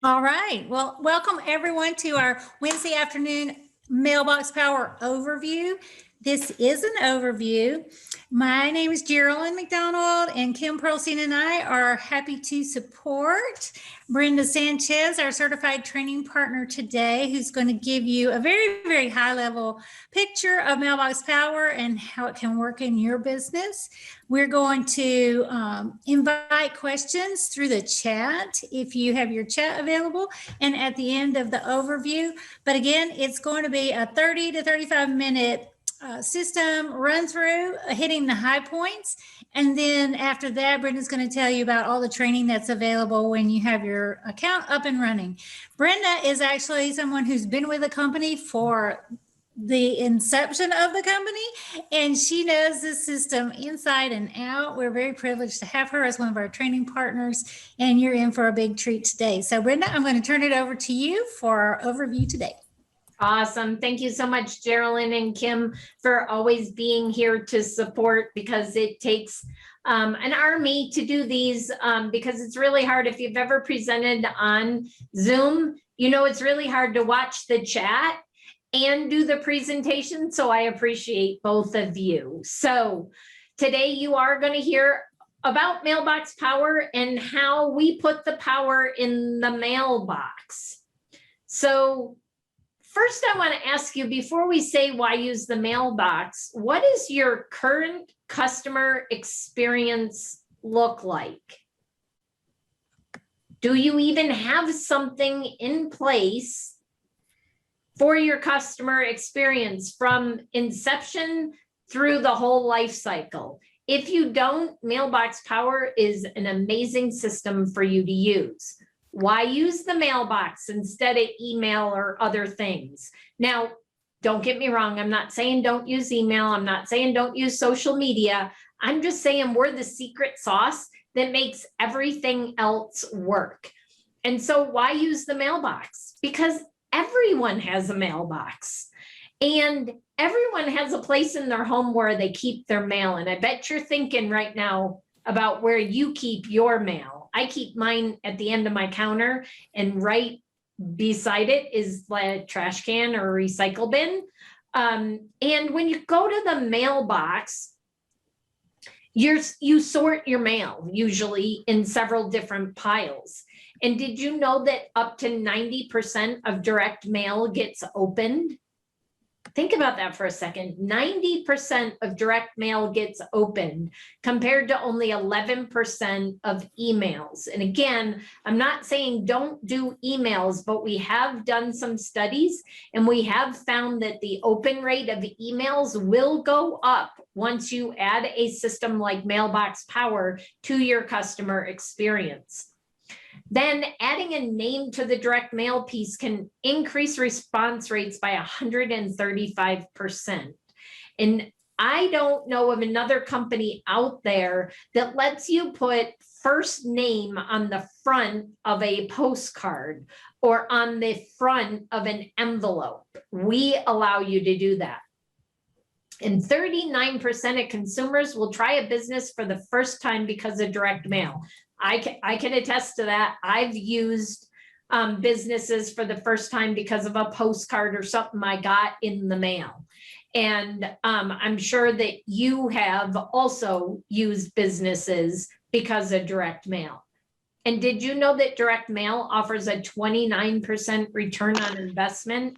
All right. Well, welcome everyone to our Wednesday afternoon Mailbox Power overview. This is an overview. My name is Geraldine McDonald, and Kim Pearlstein and I are happy to support Brenda Sanchez, our certified training partner today, who's going to give you a very, very high level picture of Mailbox Power and how it can work in your business. We're going to invite questions through the chat if you have your chat available, and at the end of the overview. But again, it's going to be a 30 to 35 minute system run through, hitting the high points. And then after that, Brenda's going to tell you about all the training that's available when you have your account up and running. Brenda is actually someone who's been with the company for the inception of the company, and she knows the system inside and out. We're very privileged to have her as one of our training partners, and you're in for a big treat today. So Brenda, I'm going to turn it over to you for our overview today. Awesome. Thank you so much, Geraldine and Kim, for always being here to support, because it takes an army to do these, because it's really hard. If you've ever presented on Zoom, you know it's really hard to watch the chat and do the presentation. So I appreciate both of you. So today you are going to hear about Mailbox Power and how we put the power in the mailbox. So first, I want to ask you, before we say why use the mailbox, what does your current customer experience look like? Do you even have something in place for your customer experience from inception through the whole life cycle? If you don't, Mailbox Power is an amazing system for you to use. Why use the mailbox instead of email or other things? Now, don't get me wrong. I'm not saying don't use email. I'm not saying don't use social media. I'm just saying we're the secret sauce that makes everything else work. And so why use the mailbox? Because everyone has a mailbox, and everyone has a place in their home where they keep their mail. And I bet you're thinking right now about where you keep your mail. I keep mine at the end of my counter, and right beside it is the trash can or recycle bin. And when you go to the mailbox, you sort your mail usually in several different piles. And did you know that up to 90% of direct mail gets opened? Think about that for a second. 90% of direct mail gets opened compared to only 11% of emails. And again, I'm not saying don't do emails, but we have done some studies, and we have found that the open rate of emails will go up once you add a system like Mailbox Power to your customer experience. Then adding a name to the direct mail piece can increase response rates by 135%. And I don't know of another company out there that lets you put first name on the front of a postcard or on the front of an envelope. We allow you to do that. And 39% of consumers will try a business for the first time because of direct mail. I can attest to that. I've used businesses for the first time because of a postcard or something I got in the mail. And I'm sure that you have also used businesses because of direct mail. And did you know that direct mail offers a 29% return on investment?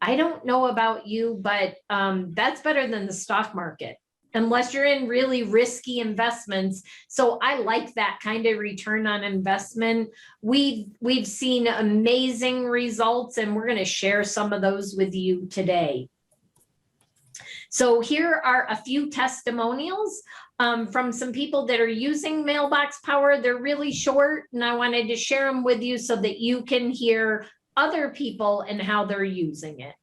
I don't know about you, but that's better than the stock market, unless you're in really risky investments. So I like that kind of return on investment. We've seen amazing results, and we're going to share some of those with you today. So here are a few testimonials from some people that are using Mailbox Power. They're really short, and I wanted to share them with you so that you can hear other people and how they're using it.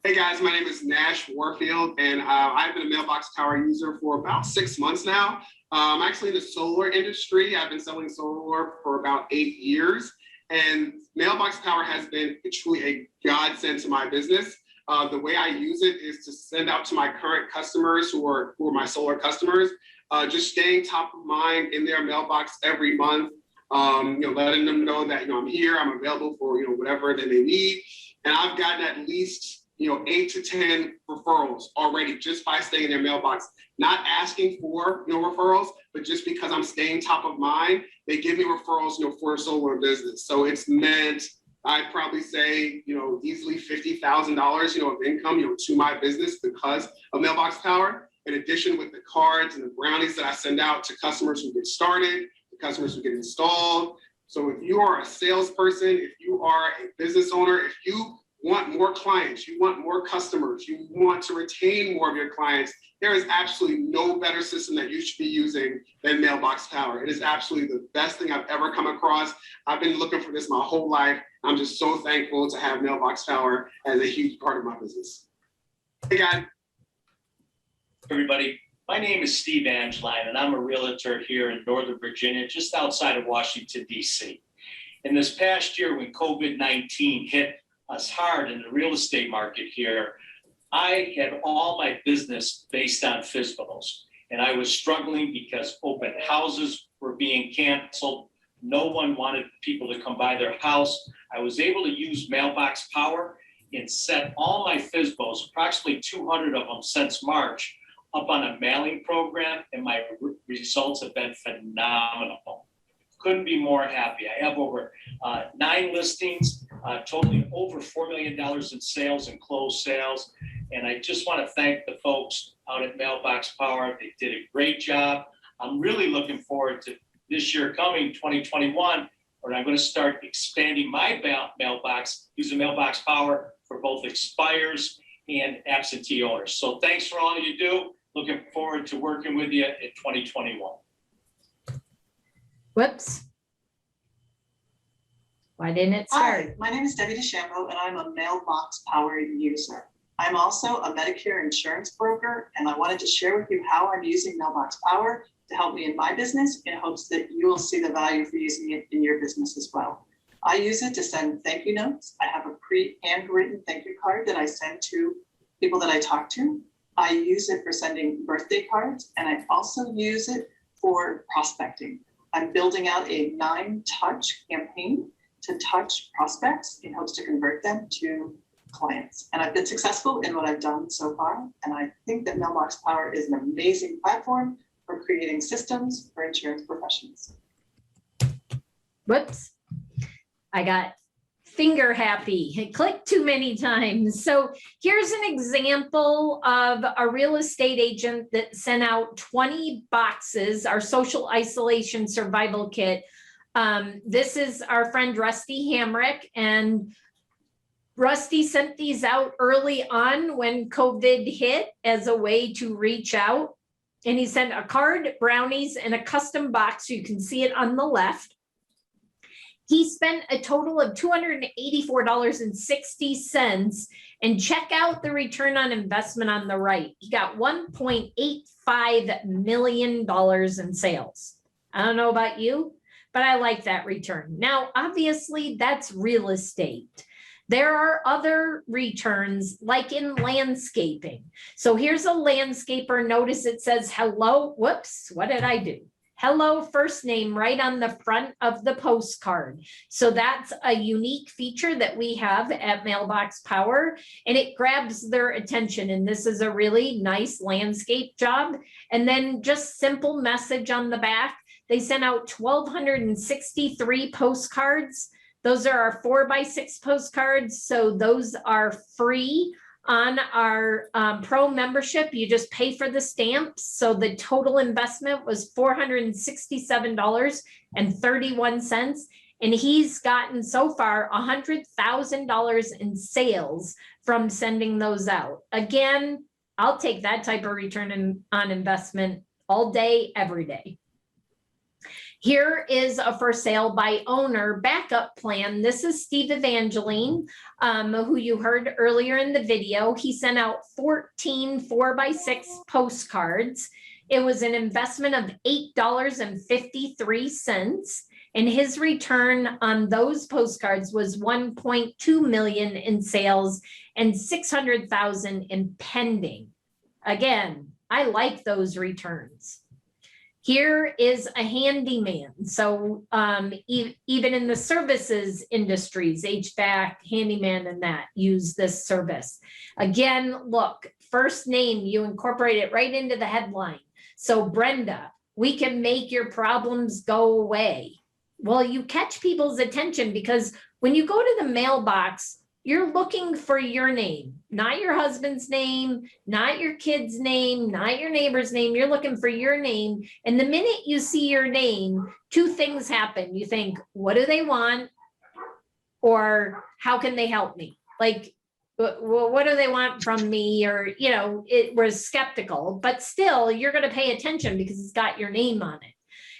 Hey guys, my name is Nash Warfield, and I've been a Mailbox Power user for about 6 months now. I'm actually in the solar industry. I've been selling solar for about 8 years, and Mailbox Power has been truly a godsend to my business. The way I use it is to send out to my current customers who are my solar customers, just staying top of mind in their mailbox every month. letting them know that, I'm here, I'm available for, whatever they may need. And I've gotten at least, 8 to 10 referrals already just by staying in their mailbox, not asking for, referrals, but just because I'm staying top of mind, they give me referrals, for a solar business. So it's meant, I'd probably say, easily $50,000, of income, to my business because of Mailbox Power. In addition, with the cards and the brownies that I send out to customers who get started, the customers who get installed. So if you are a salesperson, if you are a business owner, if you want more clients, you want more customers, you want to retain more of your clients, there is absolutely no better system that you should be using than Mailbox Power. It is absolutely the best thing I've ever come across. I've been looking for this my whole life. I'm just so thankful to have Mailbox Power as a huge part of my business. Hey, guys. Everybody, my name is Steve Angeline, and I'm a realtor here in Northern Virginia, just outside of Washington, D.C. In this past year, when COVID-19 hit us hard in the real estate market here, I had all my business based on physicals, and I was struggling because open houses were being canceled. No one wanted people to come by their house. I was able to use Mailbox Power and set all my physicals, approximately 200 of them since March, up on a mailing program, and my results have been phenomenal. Couldn't be more happy. I have over 9 listings, totaling over $4 million in sales and closed sales. And I just want to thank the folks out at Mailbox Power. They did a great job. I'm really looking forward to this year coming, 2021, where I'm going to start expanding my mailbox, using Mailbox Power for both expires and absentee owners. So thanks for all you do. Looking forward to working with you in 2021. Whoops. Why didn't it start? Hi, my name is Debbie DeChambeau, and I'm a Mailbox Power user. I'm also a Medicare insurance broker, and I wanted to share with you how I'm using Mailbox Power to help me in my business in hopes that you will see the value for using it in your business as well. I use it to send thank you notes. I have a pre-handwritten thank you card that I send to people that I talk to. I use it for sending birthday cards, and I also use it for prospecting. I'm building out a 9-touch campaign to touch prospects in hopes to convert them to clients. And I've been successful in what I've done so far. And I think that Mailbox Power is an amazing platform for creating systems for insurance professionals. Whoops. I got finger happy. It clicked too many times. So here's an example of a real estate agent that sent out 20 boxes, our social isolation survival kit. This is our friend Rusty Hamrick, and Rusty sent these out early on when COVID hit as a way to reach out. And he sent a card, brownies, and a custom box. You can see it on the left. He spent a total of $284.60, and check out the return on investment on the right. He got $1.85 million in sales. I don't know about you, but I like that return. Now, obviously, that's real estate. There are other returns like in landscaping. So here's a landscaper. Notice it says hello. Whoops, what did I do? Hello, first name right on the front of the postcard. So that's a unique feature that we have at Mailbox Power, and it grabs their attention. And this is a really nice landscape job. And then just simple message on the back. They sent out 1,263 postcards. Those are our 4x6 postcards. So those are free on our pro membership. You just pay for the stamps. So the total investment was $467.31. And he's gotten so far $100,000 in sales from sending those out. Again, I'll take that type of return on investment all day, every day. Here is a for sale by owner backup plan. This is Steve Evangeline, who you heard earlier in the video. He sent out 14 4x6 postcards. It was an investment of $8.53. And his return on those postcards was 1.2 million in sales and 600,000 in pending. Again, I like those returns. Here is a handyman. So even in the services industries, HVAC, handyman, and that use this service. Again, look, first name, you incorporate it right into the headline. So Brenda, we can make your problems go away. Well, you catch people's attention because when you go to the mailbox, you're looking for your name, not your husband's name, not your kid's name, not your neighbor's name. You're looking for your name. And the minute you see your name, two things happen. You think, what do they want? Or how can they help me? Like, well, what do they want from me? Or, you know, we're skeptical, but still you're going to pay attention because it's got your name on it.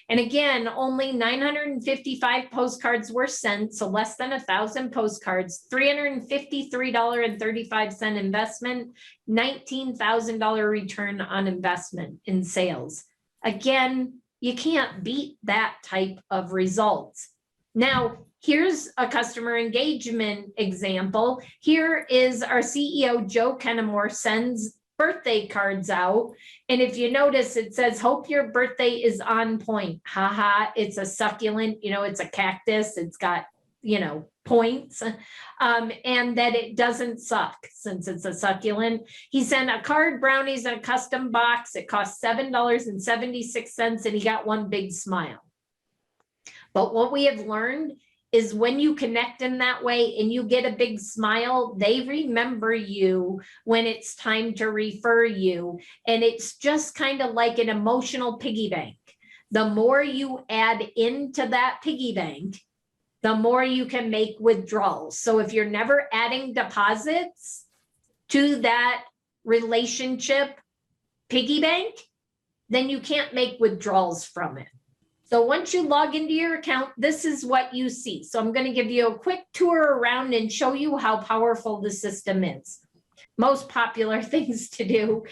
And again, only 955 postcards were sent, so less than 1,000 postcards, $353.35 investment, $19,000 return on investment in sales. Again, you can't beat that type of results. Now, here's a customer engagement example. Here is our CEO, Joe Kennemore, sends birthday cards out. And if you notice, it says, hope your birthday is on point. Haha, it's a succulent, you know, it's a cactus. It's got, you know, points, and that it doesn't suck since it's a succulent. He sent a card, brownies, and a custom box. It cost $7.76, and he got one big smile. But what we have learned is when you connect in that way and you get a big smile, they remember you when it's time to refer you. And it's just kind of like an emotional piggy bank. The more you add into that piggy bank, the more you can make withdrawals. So if you're never adding deposits to that relationship piggy bank, then you can't make withdrawals from it. So once you log into your account, this is what you see. So I'm going to give you a quick tour around and show you how powerful the system is. Most popular things to do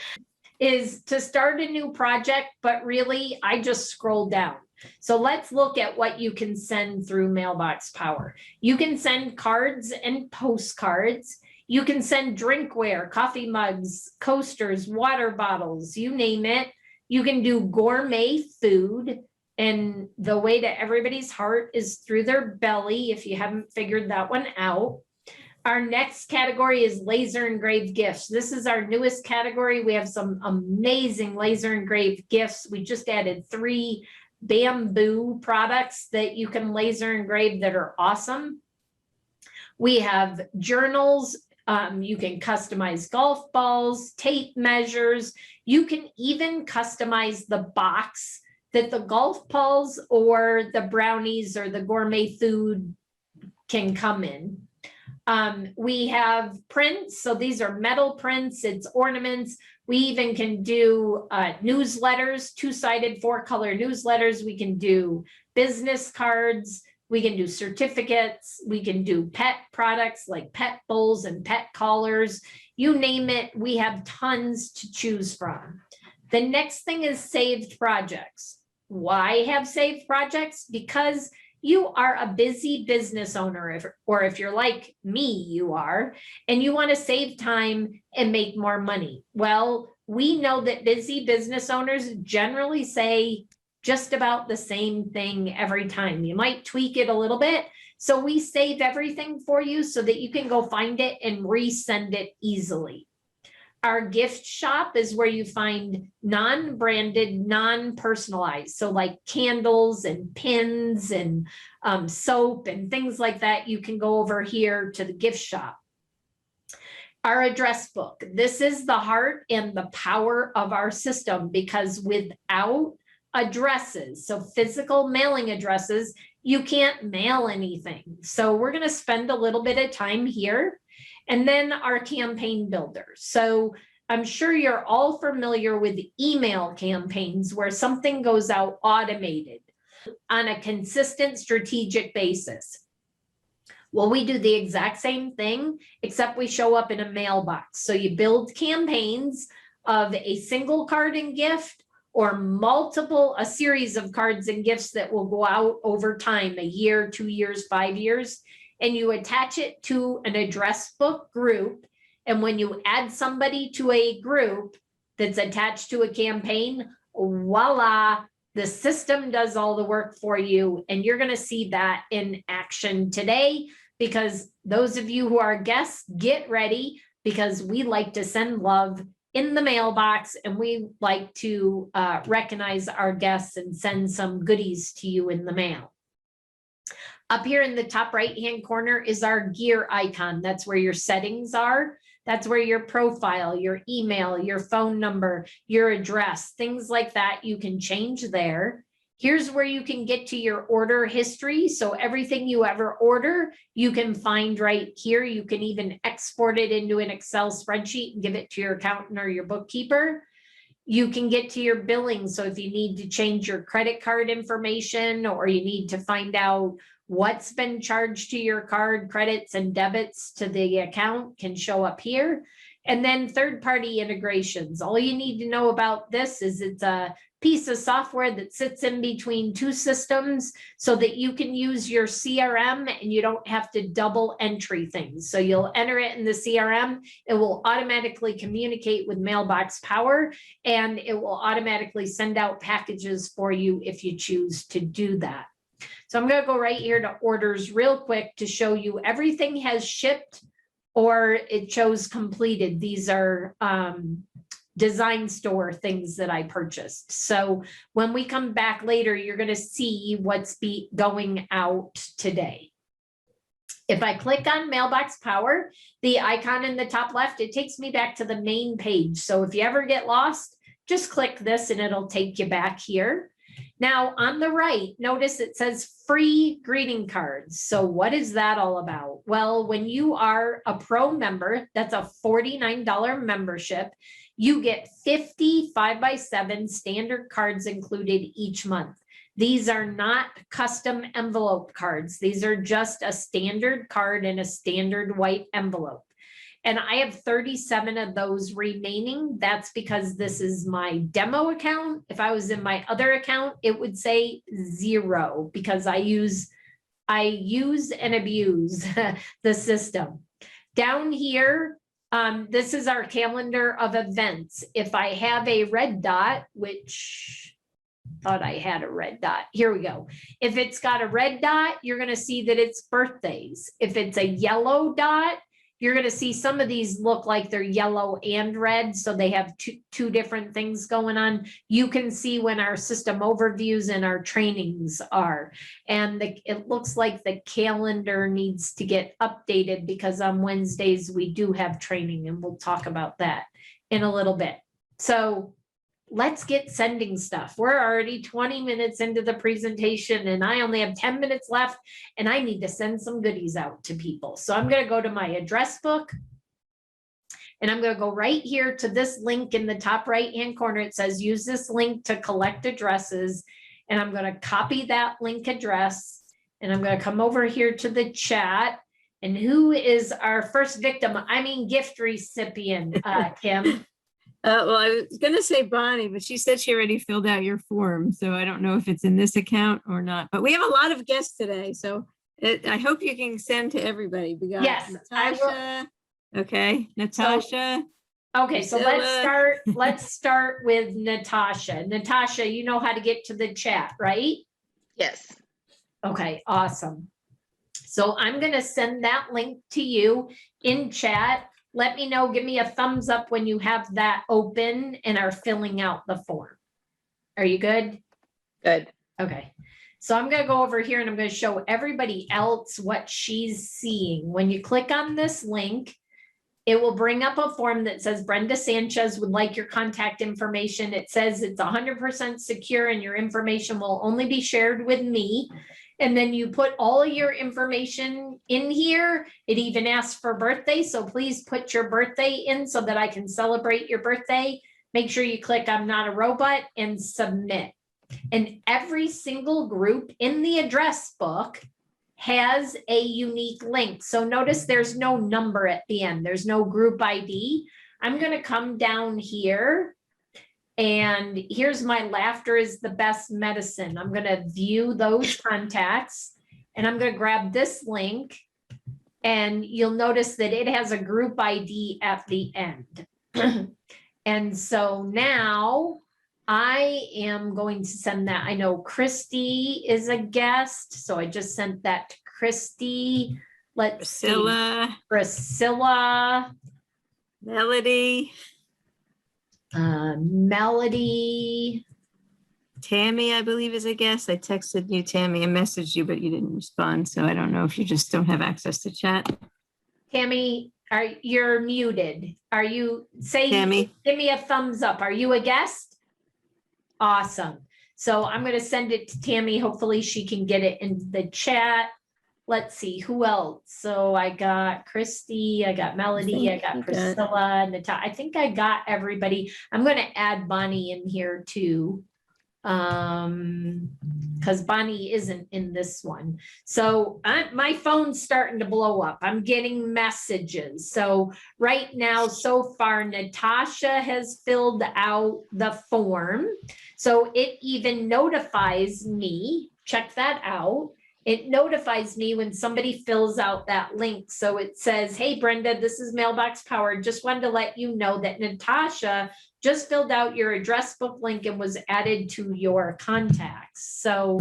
is to start a new project, but really I just scroll down. So let's look at what you can send through Mailbox Power. You can send cards and postcards. You can send drinkware, coffee mugs, coasters, water bottles, you name it. You can do gourmet food. And the way to everybody's heart is through their belly, if you haven't figured that one out. Our next category is laser engraved gifts. This is our newest category. We have some amazing laser engraved gifts. We just added 3 bamboo products that you can laser engrave that are awesome. We have journals. You can customize golf balls, tape measures. You can even customize the box that the golf balls or the brownies or the gourmet food can come in. We have prints. So these are metal prints, it's ornaments. We even can do newsletters, 2-sided 4-color newsletters. We can do business cards. We can do certificates. We can do pet products like pet bowls and pet collars. You name it, we have tons to choose from. The next thing is saved projects. Why have saved projects? Because you are a busy business owner, or if you're like me, you are, and you want to save time and make more money. Well, we know that busy business owners generally say just about the same thing every time. You might tweak it a little bit. So we save everything for you so that you can go find it and resend it easily. Our gift shop is where you find non-branded, non-personalized. So like candles and pins and soap and things like that. You can go over here to the gift shop. Our address book. This is the heart and the power of our system, because without addresses, so physical mailing addresses, you can't mail anything. So we're going to spend a little bit of time here. And then our campaign builder. So I'm sure you're all familiar with email campaigns where something goes out automated on a consistent strategic basis. Well, we do the exact same thing, except we show up in a mailbox. So you build campaigns of a single card and gift or a series of cards and gifts that will go out over time, a year, 2 years, 5 years. And you attach it to an address book group. And when you add somebody to a group that's attached to a campaign, voila, The system does all the work for you, and you're going to see that in action today, because those of you who are guests, get ready, because we like to send love in the mailbox, and we like to recognize our guests and send some goodies to you in the mail. Up here in the top right-hand corner is our gear icon. That's where your settings are. That's where your profile, your email, your phone number, your address, things like that, you can change there. Here's where you can get to your order history. So everything you ever order, you can find right here. You can even export it into an Excel spreadsheet and give it to your accountant or your bookkeeper. You can get to your billing. So if you need to change your credit card information, or you need to find out what's been charged to your card, credits and debits to the account, can show up here. And then third-party integrations. All you need to know about this is it's a piece of software that sits in between two systems so that you can use your CRM and you don't have to double entry things. So you'll enter it in the CRM, it will automatically communicate with Mailbox Power, and it will automatically send out packages for you if you choose to do that. So I'm going to go right here to orders real quick to show you everything has shipped or it shows completed. These are design store things that I purchased. So when we come back later, you're going to see what's going out today. If I click on Mailbox Power, the icon in the top left, it takes me back to the main page. So if you ever get lost, just click this and it'll take you back here. Now on the right, notice it says free greeting cards. So what is that all about? Well, when you are a pro member, that's a $49 membership, you get 50 5x7 standard cards included each month. These are not custom envelope cards. These are just a standard card in a standard white envelope. And I have 37 of those remaining. That's because this is my demo account. If I was in my other account, it would say 0 because I use and abuse the system. Down here, this is our calendar of events. If I have a red dot, which thought I had a red dot, here we go. If it's got a red dot, you're going to see that it's birthdays. If it's a yellow dot, you're going to see some of these look like they're yellow and red. So they have two different things going on. You can see when our system overviews and our trainings are. And it looks like the calendar needs to get updated because on Wednesdays we do have training, and we'll talk about that in a little bit. So let's get sending stuff. We're already 20 minutes into the presentation and I only have 10 minutes left and I need to send some goodies out to people. So I'm going to go to my address book and I'm going to go right here to this link in the top right-hand corner. It says use this link to collect addresses, and I'm going to copy that link address and I'm going to come over here to the chat. And who is our first victim? I mean, gift recipient, Kim. Well, I was going to say Bonnie, but she said she already filled out your form. So I don't know if it's in this account or not. But we have a lot of guests today. So I hope you can send to everybody. We got Yes, Natasha. Okay, Natasha. Okay, so let's start with Natasha. Natasha, you know how to get to the chat, right? Yes. Okay, awesome. So I'm going to send that link to you in chat. Let me know, give me a thumbs up when you have that open and are filling out the form. Are you good? Good. Okay. So I'm going to go over here and I'm going to show everybody else what she's seeing. When you click on this link, it will bring up a form that says Brenda Sanchez would like your contact information. It says it's 100% secure and your information will only be shared with me. And then you put all your information in here. It even asks for birthday. So please put your birthday in so that I can celebrate your birthday. Make sure you click I'm not a robot and submit. And every single group in the address book has a unique link. So notice there's no number at the end. There's no group ID. I'm going to come down here. And here's my laughter is the best medicine. I'm going to view those contacts and I'm going to grab this link and you'll notice that it has a group ID at the end. And so now I am going to send that. I know Christy is a guest, so I just sent that to Christy. Let's see. Priscilla, Priscilla, Melody, Melody. Tammy, I believe is a guest. I texted you, Tammy, and messaged you, but you didn't respond. So I don't know if you just don't have access to chat. Tammy, you're muted? Are you Tammy. Give me a thumbs up. Are you a guest? Awesome. So I'm going to send it to Tammy. Hopefully she can get it in the chat. Let's see who else. So I got Christy, I got Melody, I got Priscilla, Natasha. I think I got everybody. I'm going to add Bonnie in here too. Because Bonnie isn't in this one. So my phone's starting to blow up. I'm getting messages. So right now, so far, Natasha has filled out the form. So it even notifies me, check that out. It notifies me when somebody fills out that link. So it says, hey, Brenda, this is Mailbox Power. Just wanted to let you know that Natasha just filled out your address book link and was added to your contacts. So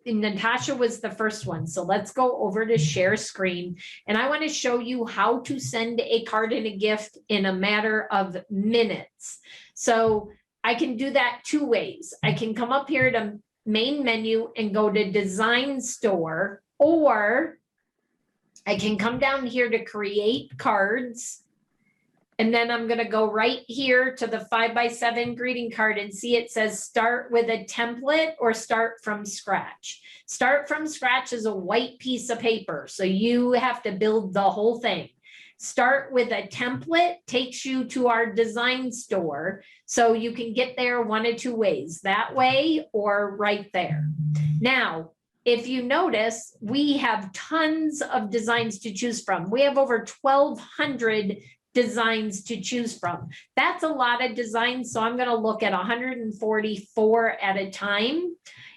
Natasha was the first one. So let's go over to share screen. And I want to show you how to send a card and a gift in a matter of minutes. So I can do that two ways. I can come up here to main menu and go to design store, or I can come down here to create cards. And then I'm going to go right here to the 5x7 greeting card and see it says start with a template or start from scratch. Start from scratch is a white piece of paper. So you have to build the whole thing. Start with a template takes you to our design store. So you can get there one of two ways, that way or right there. Now, if you notice, we have tons of designs to choose from. We have over 1,200 designs to choose from. That's a lot of designs. So I'm going to look at 144 at a time.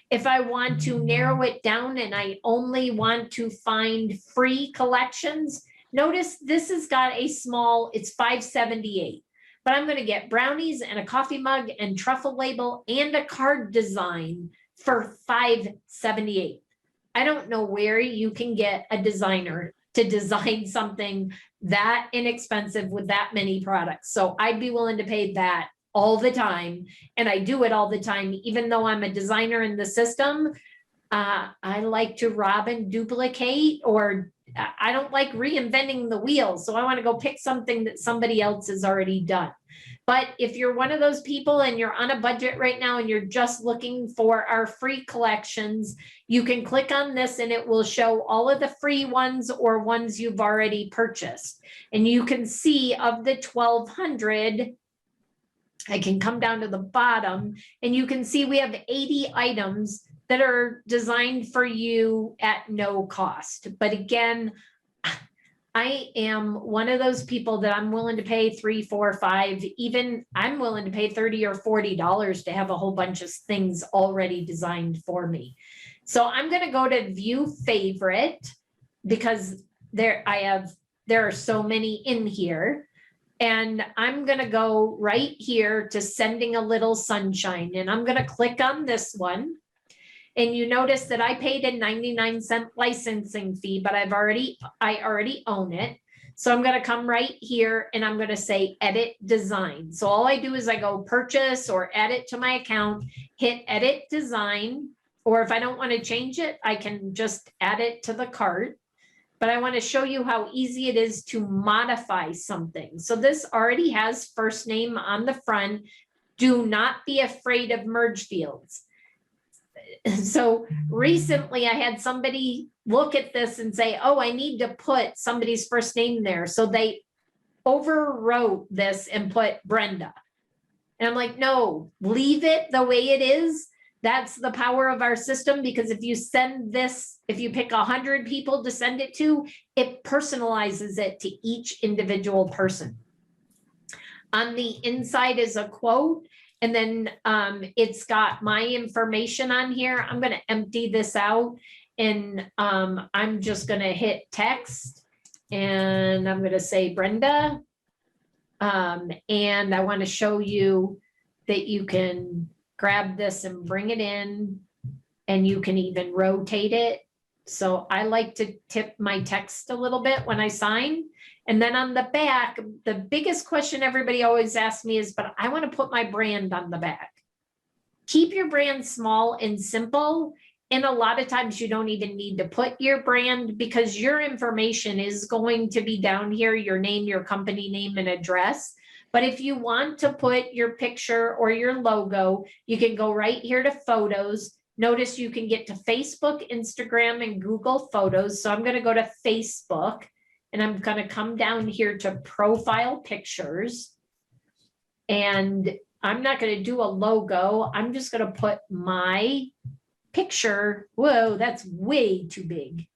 If I want to narrow it down and I only want to find free collections, notice this has got a small, it's $5.78, but I'm going to get brownies and a coffee mug and truffle label and a card design for $5.78. I don't know where you can get a designer to design something that inexpensive with that many products. So I'd be willing to pay that all the time. And I do it all the time, even though I'm a designer in the system. I like to rob and duplicate, or I don't like reinventing the wheel. So I want to go pick something that somebody else has already done. But if you're one of those people and you're on a budget right now and you're just looking for our free collections, you can click on this and it will show all of the free ones or ones you've already purchased. And you can see of the 1,200, I can come down to the bottom and you can see we have 80 items that are designed for you at no cost. But again, I am one of those people that I'm willing to pay $3, $4, $5, even I'm willing to pay $30 or $40 to have a whole bunch of things already designed for me. So I'm going to go to view favorite because there are so many in here. And I'm going to go right here to sending a little sunshine. And I'm going to click on this one. And you notice that I paid a 99-cent licensing fee, but I already own it. So I'm going to come right here and I'm going to say edit design. So all I do is I go purchase or add it to my account, hit edit design, or if I don't want to change it, I can just add it to the cart. But I want to show you how easy it is to modify something. So this already has first name on the front. Do not be afraid of merge fields. So recently I had somebody look at this and say, oh, I need to put somebody's first name there. So they overwrote this and put Brenda. And I'm like, no, leave it the way it is. That's the power of our system, because if you send this, if you pick 100 people to send it to, it personalizes it to each individual person. On the inside is a quote. And then it's got my information on here. I'm going to empty this out and I'm just going to hit text and I'm going to say Brenda. And I want to show you that you can grab this and bring it in, and you can even rotate it. So I like to tip my text a little bit when I sign. And then on the back, the biggest question everybody always asks me is, but I want to put my brand on the back. Keep your brand small and simple. And a lot of times you don't even need to put your brand, because your information is going to be down here, your name, your company name, and address. But if you want to put your picture or your logo, you can go right here to photos. Notice you can get to Facebook, Instagram, and Google Photos. So I'm going to go to Facebook, and I'm going to come down here to profile pictures. And I'm not going to do a logo. I'm just going to put my picture. Whoa, that's way too big.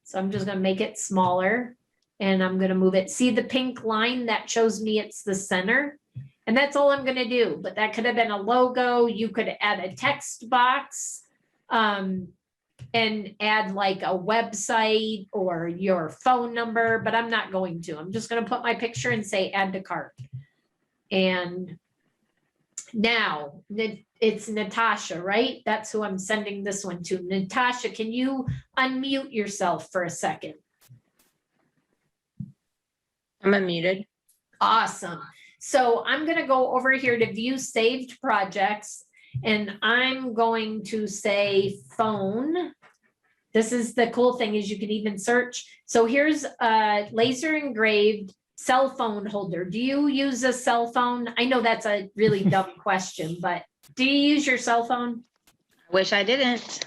So I'm just going to make it smaller, and I'm going to move it. See the pink line that shows me it's the center? And that's all I'm going to do. But that could have been a logo. You could add a text box, and add like a website or your phone number, but I'm not going to. I'm just going to put my picture and say add to cart. And now it's Natasha, right? That's who I'm sending this one to. Natasha, can you unmute yourself for a second? I'm unmuted. Awesome. So I'm going to go over here to view saved projects, and I'm going to say phone. This is the cool thing, is you can even search. So here's a laser engraved cell phone holder. Do you use a cell phone? I know that's a really dumb question, but do you use your cell phone? I wish I didn't.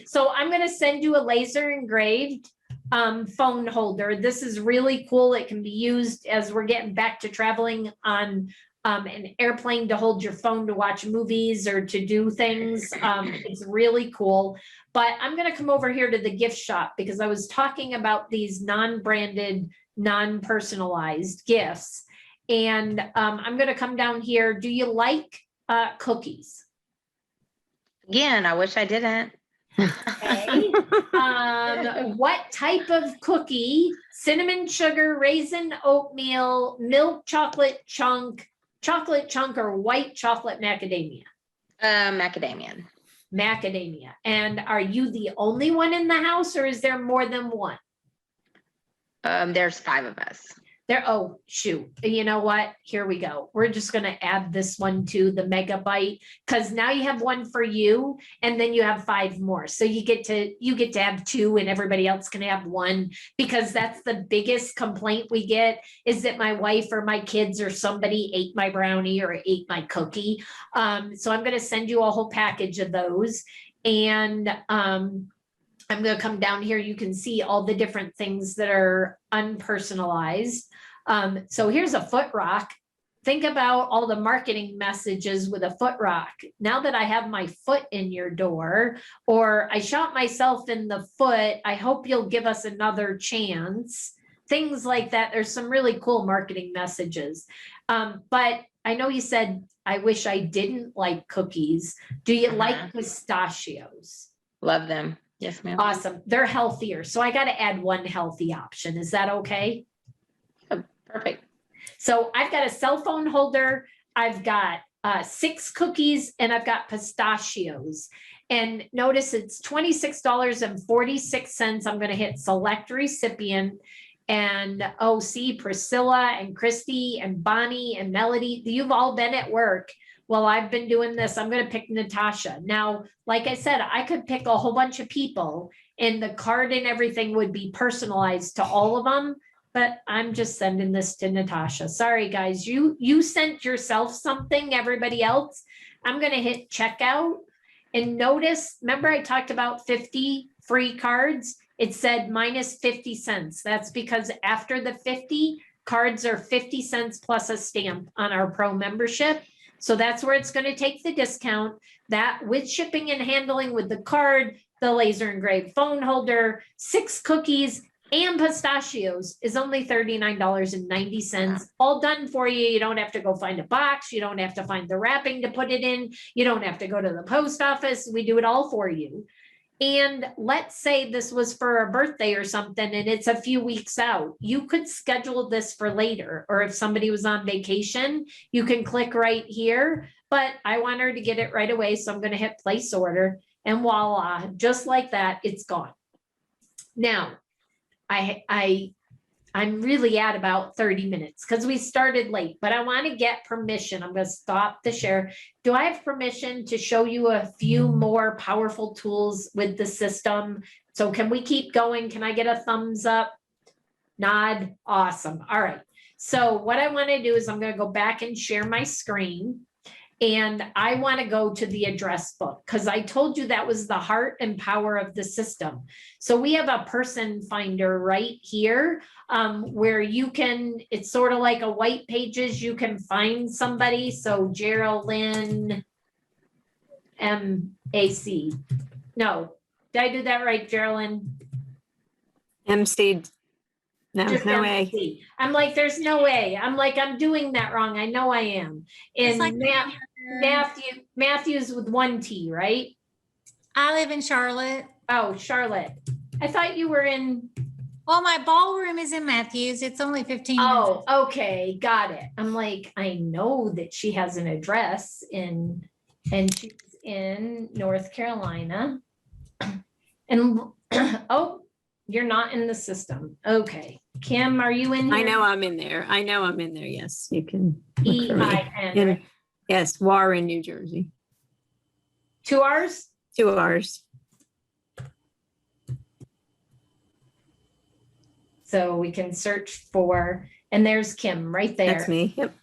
So I'm going to send you a laser engraved phone holder. This is really cool. It can be used as we're getting back to traveling on an airplane, to hold your phone to watch movies or to do things. It's really cool. But I'm going to come over here to the gift shop, because I was talking about these non-branded, non-personalized gifts. And I'm going to come down here. Do you like cookies? Again, I wish I didn't. Okay. What type of cookie? Cinnamon sugar, raisin, oatmeal, milk chocolate chunk, or white chocolate macadamia? Macadamia. Macadamia. And are you the only one in the house, or is there more than one? There's 5 of us. There, oh, shoot. You know what? Here we go. We're just going to add this one to the megabyte, because now you have one for you, and then you have 5 more. So you get to have 2, and everybody else can have 1, because that's the biggest complaint we get, is that my wife or my kids or somebody ate my brownie or ate my cookie. So I'm going to send you a whole package of those. And I'm going to come down here. You can see all the different things that are unpersonalized. So here's a foot rock. Think about all the marketing messages with a foot rock. Now that I have my foot in your door, or I shot myself in the foot, I hope you'll give us another chance. Things like that. There's some really cool marketing messages. But I know you said, I wish I didn't like cookies. Do you like pistachios? Love them. Yes, ma'am. Awesome. They're healthier. So I got to add one healthy option. Is that okay? Perfect. So I've got a cell phone holder. I've got 6 cookies, and I've got pistachios. And notice it's $26.46. I'm going to hit select recipient. And see, Priscilla and Christy and Bonnie and Melody, you've all been at work. Well, I've been doing this. I'm going to pick Natasha. Now, like I said, I could pick a whole bunch of people, and the card and everything would be personalized to all of them, but I'm just sending this to Natasha. Sorry, guys, you sent yourself something, everybody else. I'm going to hit checkout, and notice, remember I talked about 50 free cards? It said minus 50 cents. That's because after the 50, cards are 50 cents plus a stamp on our pro membership. So that's where it's going to take the discount. That with shipping and handling with the card, the laser engraved phone holder, 6 cookies, and pistachios is only $39.90. All done for you. You don't have to go find a box. You don't have to find the wrapping to put it in. You don't have to go to the post office. We do it all for you. And let's say this was for a birthday or something and it's a few weeks out. You could schedule this for later, or if somebody was on vacation, you can click right here. But I want her to get it right away, so I'm going to hit place order, and voila, just like that, it's gone. Now, I'm really at about 30 minutes because we started late, but I want to get permission. I'm going to stop the share. Do I have permission to show you a few more powerful tools with the system? So can we keep going? Can I get a thumbs up? Nod. Awesome. All right. So what I want to do is I'm going to go back and share my screen. And I want to go to the address book because I told you that was the heart and power of the system. So we have a person finder right here where you can, it's sort of like a white pages, you can find somebody. So Geraldine M.A.C. No, did I do that right, Geraldine? MC. No, Just no way. MC. I'm like, there's no way. I'm like, I'm doing that wrong. I know I am. It's And like Matthews with one T, right? I live in Charlotte. Oh, Charlotte. I thought you were in. Well, my ballroom is in Matthews. It's only 15 minutes. Oh, okay. Got it. I'm like, I know that she has an address and she's in North Carolina. And oh, you're not in the system. Okay. Kim, are you in here? I know I'm in there. I know I'm in there. Yes, you can. look for me. EIN. In- Yes, Warren, New Jersey. 2 hours? 2 hours. So we can search for, and there's Kim right there. That's me. Yep.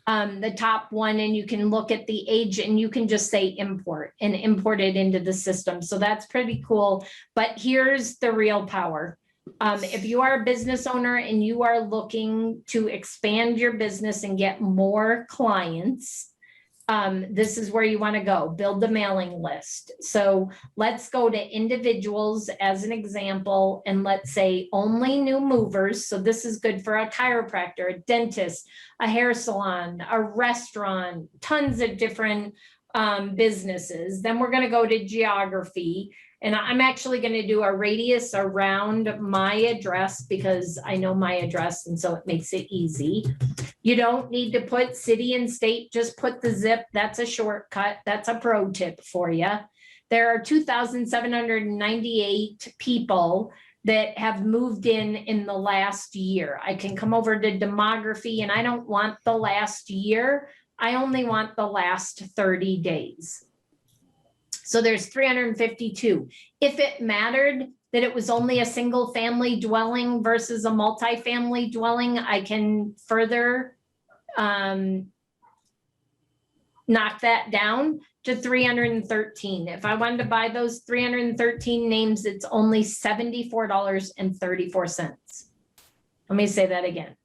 The top one, and you can look at the age and you can just say import and import it into the system. So that's pretty cool. But here's the real power. If you are a business owner and you are looking to expand your business and get more clients, this is where you want to go, build the mailing list. So let's go to individuals as an example, and let's say only new movers. So this is good for a chiropractor, a dentist, a hair salon, a restaurant, tons of different businesses. Then we're going to go to geography. And I'm actually going to do a radius around my address because I know my address, and so it makes it easy. You don't need to put city and state, just put the zip. That's a shortcut. That's a pro tip for you. There are 2,798 people that have moved in the last year. I can come over to demography, and I don't want the last year. I only want the last 30 days. So there's 352. If it mattered that it was only a single family dwelling versus a multifamily dwelling, I can further knock that down to 313. If I wanted to buy those 313 names, it's only $74.34. Let me say that again.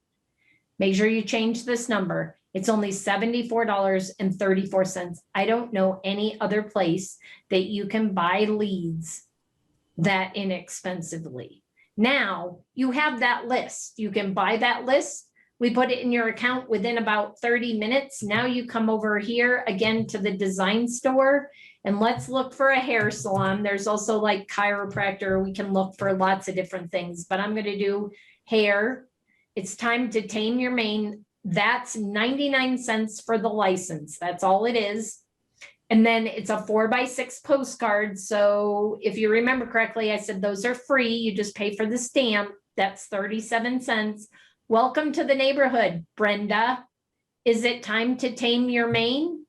Make sure you change this number. It's only $74.34. I don't know any other place that you can buy leads that inexpensively. Now you have that list. You can buy that list. We put it in your account within about 30 minutes. Now you come over here again to the design store, and let's look for a hair salon. There's also like chiropractor. We can look for lots of different things, but I'm going to do hair. It's time to tame your mane. That's 99 cents for the license. That's all it is. And then it's a 4x6 postcard. So if you remember correctly, I said those are free. You just pay for the stamp. That's 37 cents. Welcome to the neighborhood, Brenda. Is it time to tame your mane?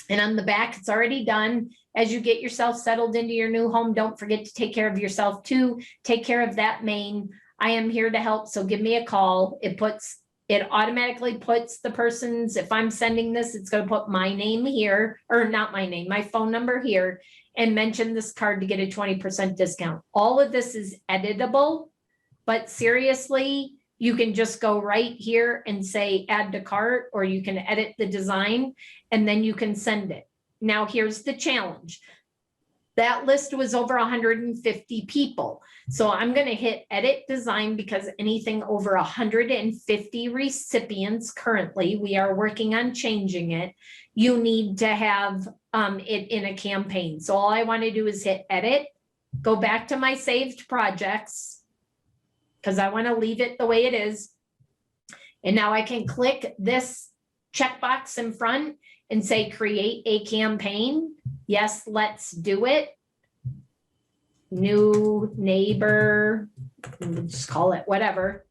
And on the back, it's already done. As you get yourself settled into your new home, don't forget to take care of yourself too. Take care of that mane. I am here to help. So give me a call. It automatically puts the person's, if I'm sending this, it's going to put my name here, or not my name, my phone number here, and mention this card to get a 20% discount. All of this is editable, but seriously, you can just go right here and say add to cart, or you can edit the design and then you can send it. Now here's the challenge. That list was over 150 people. So I'm going to hit edit design because anything over 150 recipients currently, we are working on changing it. You need to have it in a campaign. So all I want to do is hit edit. go back to my saved projects because I want to leave it the way it is. And now I can click this checkbox in front and say, create a campaign. Yes, let's do it. New neighbor, just call it whatever.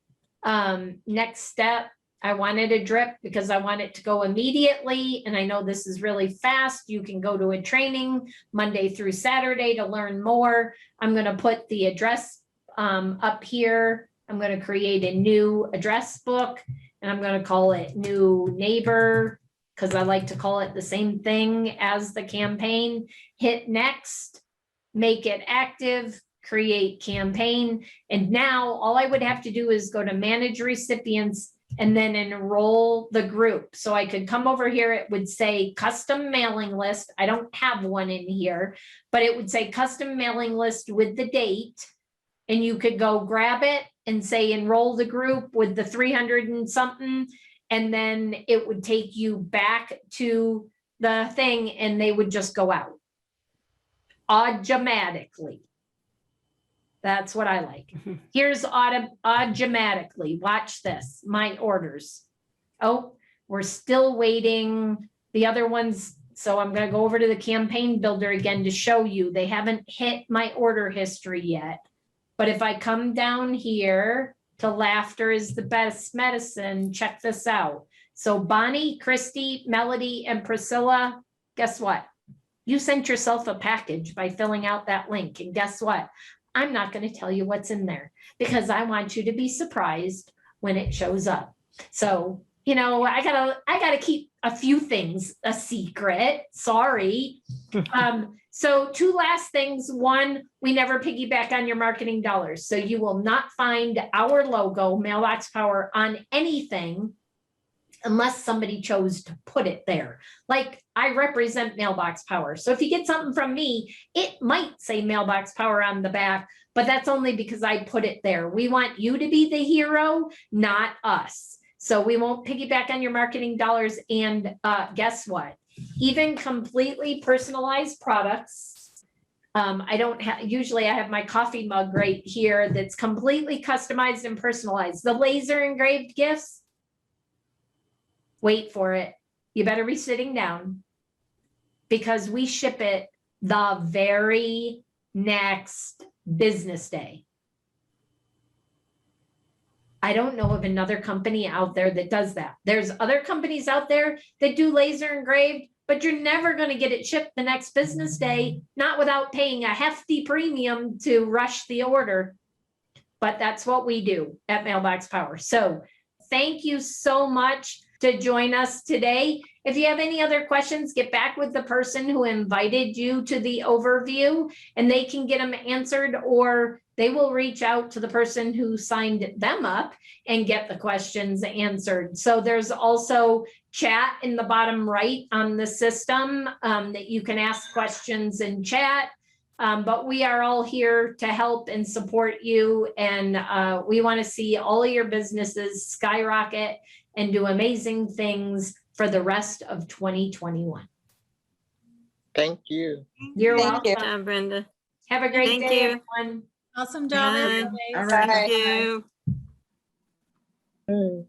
Next step, I wanted a drip because I want it to go immediately. And I know this is really fast. You can go to a training Monday through Saturday to learn more. I'm going to put the address up here. I'm going to create a new address book and I'm going to call it new neighbor because I like to call it the same thing as the campaign. Hit next, make it active, create campaign. And now all I would have to do is go to manage recipients and then enroll the group. So I could come over here, it would say custom mailing list. I don't have one in here, but it would say custom mailing list with the date. And you could go grab it and say enroll the group with the 300 and something. And then it would take you back to the thing and they would just go out automatically. That's what I like. Here's automatically. Watch this. My orders. Oh, we're still waiting. The other ones. So I'm going to go over to the campaign builder again to show you. They haven't hit my order history yet. But if I come down here to laughter is the best medicine, check this out. So Bonnie, Christy, Melody, and Priscilla, guess what? You sent yourself a package by filling out that link. And guess what? I'm not going to tell you what's in there because I want you to be surprised when it shows up. So, you know, I gotta keep a few things a secret. Sorry. So 2 last things. One, we never piggyback on your marketing dollars. So you will not find our logo, Mailbox Power, on anything unless somebody chose to put it there. Like I represent Mailbox Power. So if you get something from me, it might say Mailbox Power on the back, but that's only because I put it there. We want you to be the hero, not us. So we won't piggyback on your marketing dollars. And guess what? Even completely personalized products. I don't have, usually I have my coffee mug right here that's completely customized and personalized. The laser engraved gifts, wait for it. You better be sitting down because we ship it the very next business day. I don't know of another company out there that does that. There's other companies out there that do laser engraved, but you're never going to get it shipped the next business day, not without paying a hefty premium to rush the order. But that's what we do at Mailbox Power. So thank you so much to join us today. If you have any other questions, get back with the person who invited you to the overview and they can get them answered, or they will reach out to the person who signed them up and get the questions answered. So there's also chat in the bottom right on the system that you can ask questions in chat. But we are all here to help and support you. And we want to see all of your businesses skyrocket and do amazing things for the rest of 2021. Thank you. You're Thank welcome. you, Brenda. Have a great Thank day, you. everyone. Awesome job, Bye. everybody. All right. Thank you.